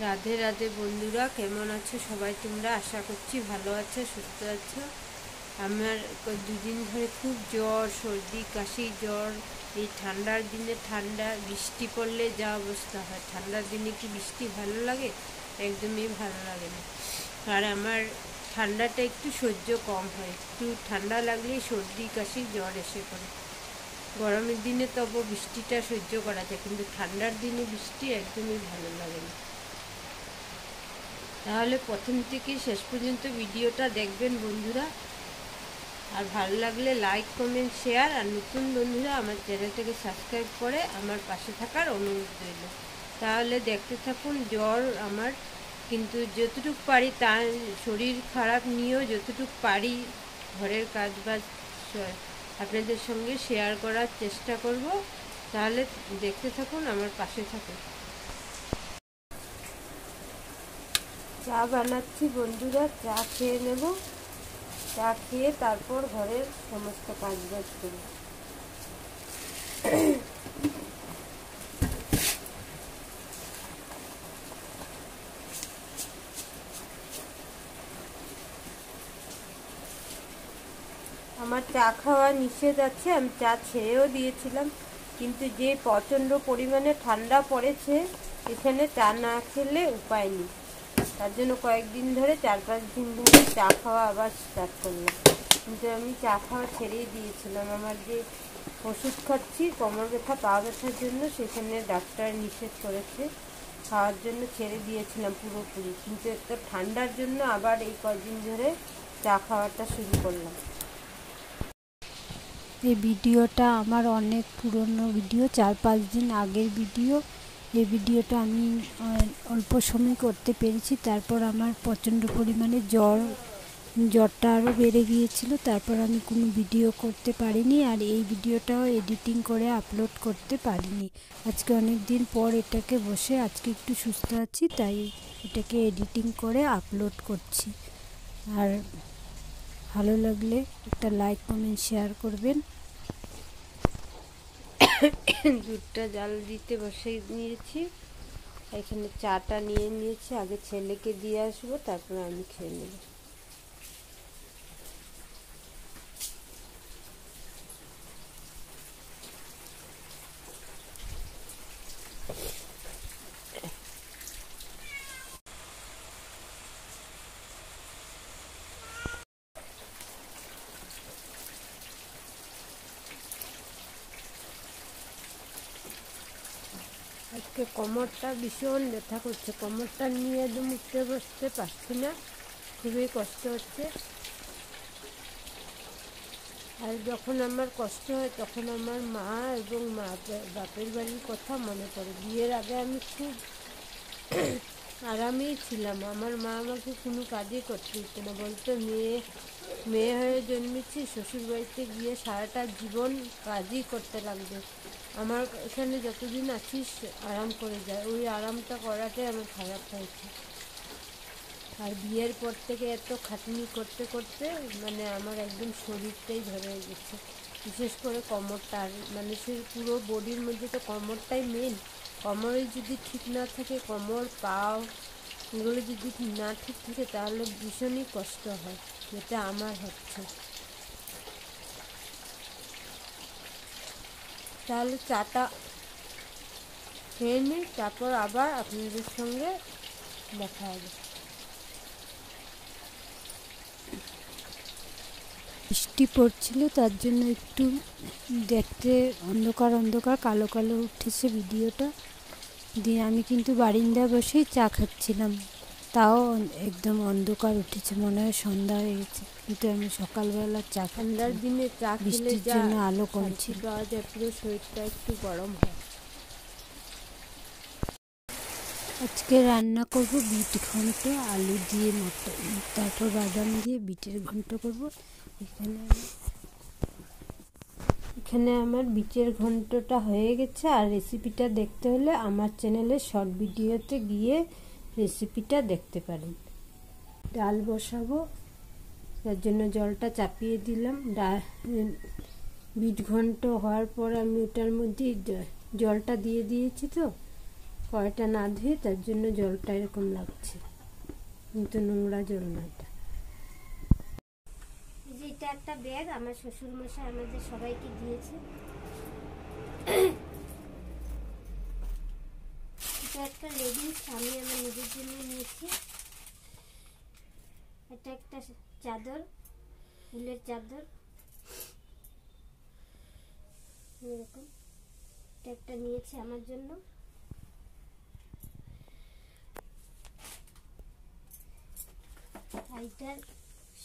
রাধে রাধে বন্ধুরা, কেমন আছো সবাই? তোমরা আশা করছি ভালো আছো, সুস্থ আছো। আমার দুদিন ধরে খুব জ্বর, সর্দি, কাশি, জ্বর। এই ঠান্ডার দিনে ঠান্ডা বৃষ্টি পড়লে যা অবস্থা হয়। ঠান্ডার দিনে কি বৃষ্টি ভালো লাগে? একদমই ভালো লাগে না। আর আমার ঠান্ডাটা একটু সহ্য কম হয়, একটু ঠান্ডা লাগলেই সর্দি, কাশি, জ্বর এসে পড়ে। গরমের দিনে তবু বৃষ্টিটা সহ্য করা যায়, কিন্তু ঠান্ডার দিনে বৃষ্টি একদমই ভালো লাগে না। তাহলে প্রথম থেকে শেষ পর্যন্ত ভিডিওটা দেখবেন বন্ধুরা। আর ভালো লাগলে লাইক, কমেন্ট, শেয়ার। আর নতুন বন্ধুরা আমার চ্যানেলটাকে সাবস্ক্রাইব করে আমার পাশে থাকার অনুরোধ রইল। তাহলে দেখতে থাকুন। জ্বর আমার, কিন্তু যতটুকু পারি, তার শরীর খারাপ নিয়েও যতটুকু পারি ঘরের কাজবাজ আপনাদের সঙ্গে শেয়ার করার চেষ্টা করব। তাহলে দেখতে থাকুন, আমার পাশে থাকুন। চা বানাচ্ছি বন্ধুরা, চা খেয়ে নেব। চা খেয়ে তারপর ঘরের সমস্ত কাজবাজ করব। আমার চা খাওয়া নিষেধ আছে, আমি চা ছেড়েও দিয়েছিলাম, কিন্তু যে প্রচণ্ড পরিমাণে ঠান্ডা পড়েছে এখানে চা না খেলে উপায় নেই। তার জন্য কয়েকদিন ধরে, 4-5 দিন ধরে চা খাওয়া আবার স্টার্ট করলাম। কিন্তু আমি চা খাওয়া ছেড়েই দিয়েছিলাম। আমার যে ওষুধ খাচ্ছি কোমর ব্যথা, পা ব্যথার জন্য, সেখানে ডাক্তার নিষেধ করেছে খাওয়ার জন্য, ছেড়ে দিয়েছিলাম পুরোপুরি। কিন্তু একটা ঠান্ডার জন্য আবার এই কয়েকদিন ধরে চা খাওয়াটা শুরু করলাম। এই ভিডিওটা আমার অনেক পুরনো ভিডিও, 4-5 দিন আগের ভিডিও। এই ভিডিওটা আমি অল্প সময় করতে পেরেছি। তারপর আমার প্রচণ্ড পরিমাণে জ্বরটা আরও বেড়ে গিয়েছিল। তারপর আমি কোনো ভিডিও করতে পারিনি, আর এই ভিডিওটাও এডিটিং করে আপলোড করতে পারিনি। আজকে অনেক দিন পর এটাকে বসে, আজকে একটু সুস্থ আছি তাই এটাকে এডিটিং করে আপলোড করছি। আর ভালো লাগলে একটা লাইক, কমেন্ট, শেয়ার করবেন। দুধটা জাল দিতে বসে নিয়েছি, এখানে চাটা নিয়ে নিয়েছি। আগে ছেলেকে দিয়ে আসবো, তারপরে আমি খেয়ে নেব। আজকে কোমরটা ভীষণ ব্যথা করছে, কোমরটা নিয়ে উঠতে বসতে পারছি না, খুবই কষ্ট হচ্ছে। আর যখন আমার কষ্ট হয় তখন আমার মা এবং বাপের বাড়ির কথা মনে পড়ে। বিয়ের আগে আমি খুব আরামেই ছিলাম। আমার মা আমাকে কোনো কাজই করতে দিত না, বলতো মেয়ে হয়ে জন্মেছি, শ্বশুরবাড়িতে গিয়ে সারাটা জীবন কাজই করতে লাগবে। আমার এখানে যতদিন আছিস আরাম করে যায়। ওই আরামটা করাটাই আমার খারাপ হয়েছে। আর বিয়ের পর থেকে এত খাটনি করতে করতে মানে আমার একদম শরীরটাই ধরে গেছে, বিশেষ করে কোমরটা। আর মানুষের পুরো বডির মধ্যে তো কোমরটাই মেন। কোমরে যদি ঠিক না থাকে, কোমর, পাও এগুলো যদি না ঠিক থাকে, তাহলে ভীষণই কষ্ট হয়, যেটা আমার হচ্ছে। তাহলে চাটা খেয়ে নিই, তারপর আবার আপনাদের সঙ্গে দেখা হবে। বৃষ্টি পড়ছিল, তার জন্য একটু দেখতে অন্ধকার অন্ধকার, কালো কালো উঠেছে ভিডিওটা। দিয়ে আমি কিন্তু বারিন্দায় বসেই চা খাচ্ছিলাম, তাও একদম অন্ধকার উঠেছে, মনে হয় সন্ধ্যা হয়ে গেছে। কিন্তু আমি সকালবেলা চা ঠান্ডার দিনে চা খেলে বৃষ্টির যা জন্য আলো কম শান্তি ছিল। পাওয়া যায়, পুরো শরীরটা একটু গরম হয়। আজকে রান্না করব বিট ঘন্ট, আলু দিয়ে মটর, তারপর বাদাম দিয়ে বিটের ঘন্ট করব। এখানে আমার বিটের ঘন্টটা হয়ে গেছে। আর রেসিপিটা দেখতে হলে আমার চ্যানেলে শর্ট ভিডিওতে গিয়ে রেসিপিটা দেখতে পারেন। ডাল বসাবো, তার জন্য জলটা চাপিয়ে দিলাম। বিট ঘন্ট হওয়ার পর আমি ওটার মধ্যে জলটা দিয়ে দিয়েছি, তো কড়াইটা না ধুয়ে, তার জন্য জলটা এরকম লাগছে, কিন্তু নোংরা জল না এটা। যে এটা একটা ব্যাগ আমার শ্বশুর মশাই আমাদের সবাইকে দিয়েছে। এটা একটা লেগিংস আমি আমার নিজের জন্য নিয়েছি। এটা একটা চাদর, উলের চাদর এরকম, এটা একটা নিয়েছি আমার জন্য। এইটার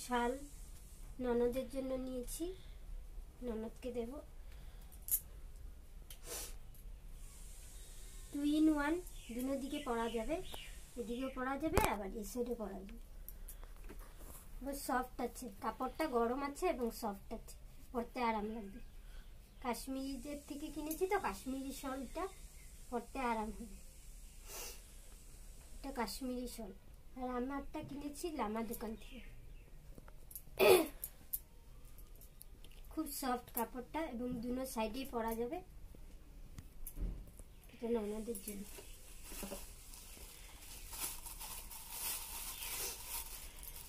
শাল ননদের জন্য নিয়েছি, ননদকে দেব। 2 in 1, দুনো দিকে পরা যাবে, এদিকেও পরা যাবে আবার এই সাইডে পরা যাবে। বেশ সফট আছে, কাপড়টা গরম আছে এবং সফট আছে, পরতে আরাম লাগবে। কাশ্মীরিদের থেকে কিনেছি তো, কাশ্মীরি শলটা পরতে আরাম হবে। এটা কাশ্মীরি শল, আর আমারটা কিনেছি লামা দোকান থেকে। খুব সফট কাপড়টা এবং দুনো সাইডেই পরা যাবে। এটা ননদের জন্য।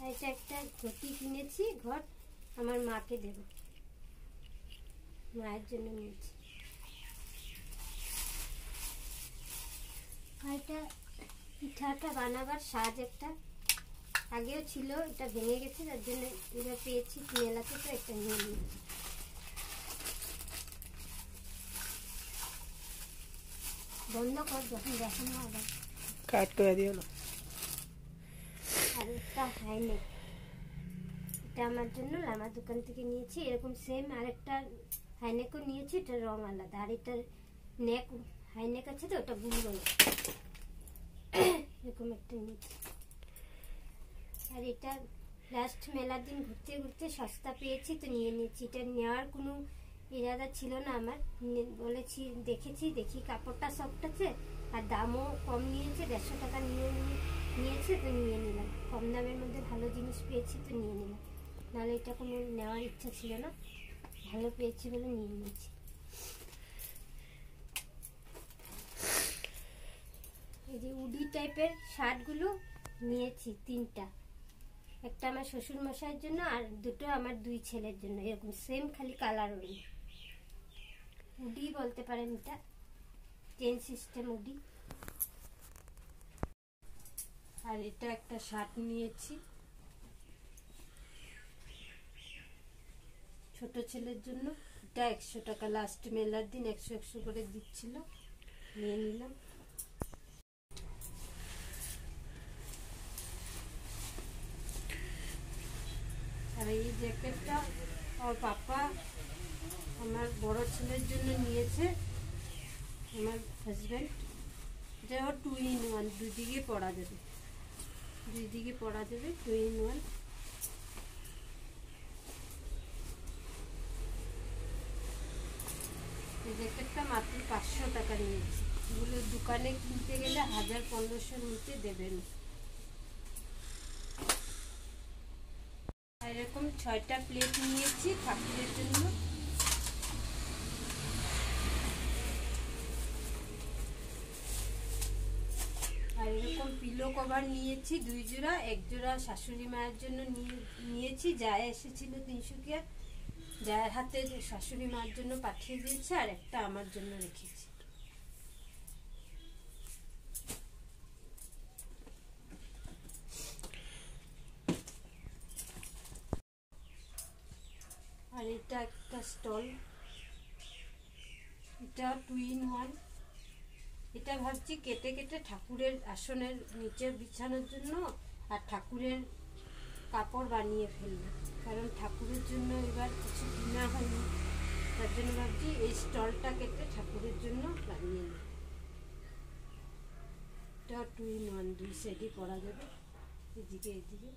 এটা একটা ধুতি কিনেছি, ঘর আমার মাকে দেব, মায়ের জন্য নিয়েছি। আর এটা পিঠাটা বানাবার সাজ একটা আগেও ছিল, এটা ভেঙে গেছে, তার জন্য এটা পেয়েছি মেলাতে, তো একটা নিয়ে নিয়েছি। বন্ধ কর, যখন দেখানো হবে কাট করে দিও না। আর একটা হাইনেক, এটা আমার জন্য লামা দোকান থেকে নিয়েছি। এরকম সেম আরেকটা হাইনেকও নিয়েছি, এটা রং আলাদা। আর এটার নেক হাইনেক আছে তো, ওটা বুনবো না, এরকম একটা নিয়েছি। আর এটা লাস্ট মেলার দিন ঘুরতে ঘুরতে সস্তা পেয়েছি, তো নিয়ে নিয়েছি। এটা নেওয়ার কোনো ইরাদা ছিল না আমার, বলেছি দেখেছি, দেখি কাপড়টা সফট আছে আর দামও কম নিয়েছে, 150 টাকা নিয়েছে, তো নিয়ে নিলাম। কম দামের মধ্যে ভালো জিনিস পেয়েছি, তো নিয়ে নিলাম, নাহলে এটা কোনো নেওয়ার ইচ্ছা ছিল না, ভালো পেয়েছি বলে নিয়ে নিয়েছি। এই যে উডি টাইপের শার্টগুলো নিয়েছি 3টা, একটা আমার শ্বশুর মশাইয়ের জন্য আর দুটো আমার 2 ছেলের জন্য, এরকম সেম, খালি কালার ওই উডি বলতে পারেন, এটা চেন সিস্টেম উডি। আর এটা একটা শার্ট নিয়েছি ছোট ছেলের জন্য, এটা 100 টাকা, লাস্ট মেলার দিন 100 করে দিচ্ছিল, নিয়ে নিলাম। আর এই জ্যাকেটটা আমার পাপা আমার বড় ছেলের জন্য নিয়েছে, আমার হাজব্যান্ড। এটা 2 in 1, দুদিকে পরা যাবে, 2 in 1। এই জ্যাকেটটা মাত্র 500 টাকা নিয়েছি, এগুলো দোকানে কিনতে গেলে 1000-1500 নিচে দেবেন। এরকম 6টা প্লেট নিয়েছি ঠাকুরের জন্য। আর এরকম পিলো কভার নিয়েছি 2 জোড়া, 1 জোড়া শাশুড়ি মায়ের জন্য নিয়েছি, যায় এসেছিল তিনসুকিয়া, যার হাতে শাশুড়ি মায়ের জন্য পাঠিয়ে দিয়েছে, আর একটা আমার জন্য রেখেছি। আর এটা একটা স্টল, এটা 2 in 1। এটা ভাবছি কেটে কেটে ঠাকুরের আসনের নিচে বিছানোর জন্য, আর ঠাকুরের কাপড় বানিয়ে ফেলবো, কারণ ঠাকুরের জন্য এবার কিছু কিনা হয়নি, তার জন্য ভাবছি এই স্টলটা কেটে ঠাকুরের জন্য বানিয়ে নেব। এটা 2 in 1, 2 সাইডে পরা যাবে, এদিকে এদিকে।